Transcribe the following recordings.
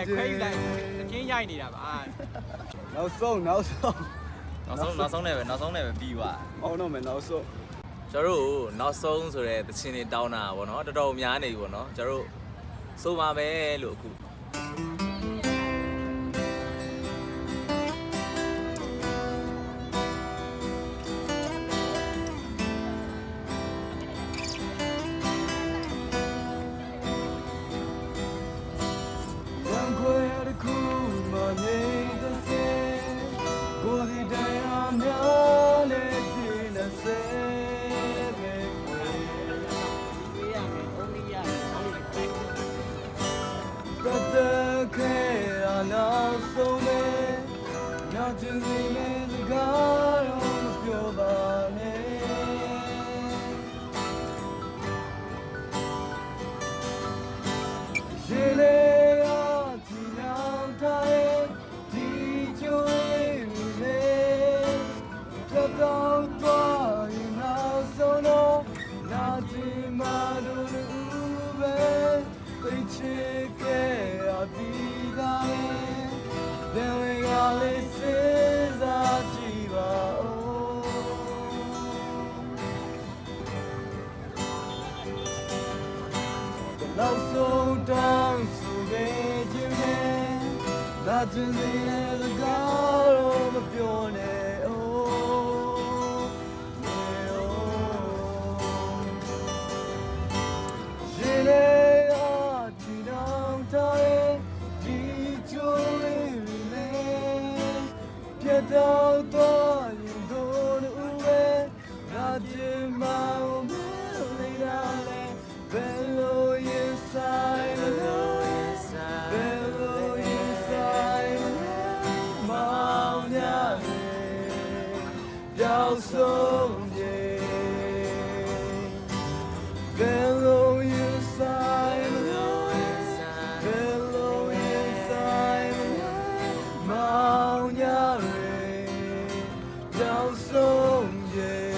ခွဲယူလိုက်တကင်းရိုက်နေတာပါနောက်ဆုံးနဲ့ပဲပြီးသွားအောင်တော့မယ်နောက်ဆုံးကျွန်တော်တို့နောက်ဆုံးဆိုတဲ့တခြင်းတွေတောင်းတာပေါ့နော်တော်တော်များနေပြီပေါ့နော်ကျွန်တော်တို့စိုးပါမယ်လို့အခုနောက်ဆုံးနဲ့နောက်ကျင်းနေမယ့်စကားတော့မပြောပါနဲ့ရေလေးကဒီနောက်တိုင်းဒီကြွေးနေတော့သွားရင်နောက်ဆုံးတော့နာကျင်မလို့ပဲသိချစ်ခဲ့ရပြီးသားThen we got this is our jiva. The love so down, so get you in. That's in the air, the God of the pure. Don't you go away? Not in my below inside, below inside, Mount down someday. Below inside, below inside, Mount down someday.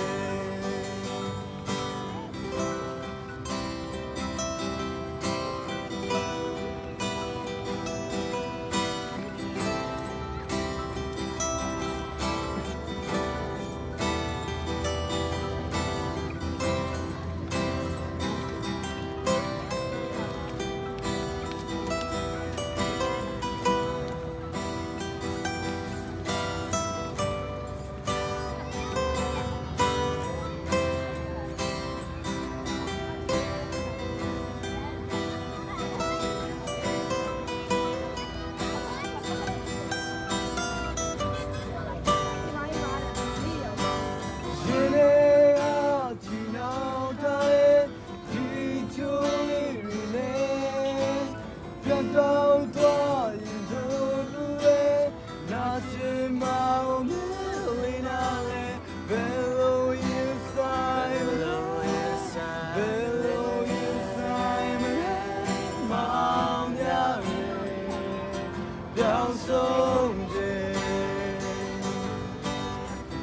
Down someday,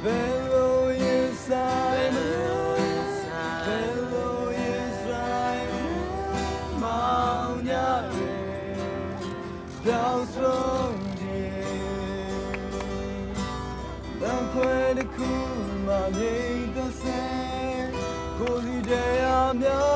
below inside, below inside, Mount down someday. Down quite a cool, my name the same, holy day I'm young.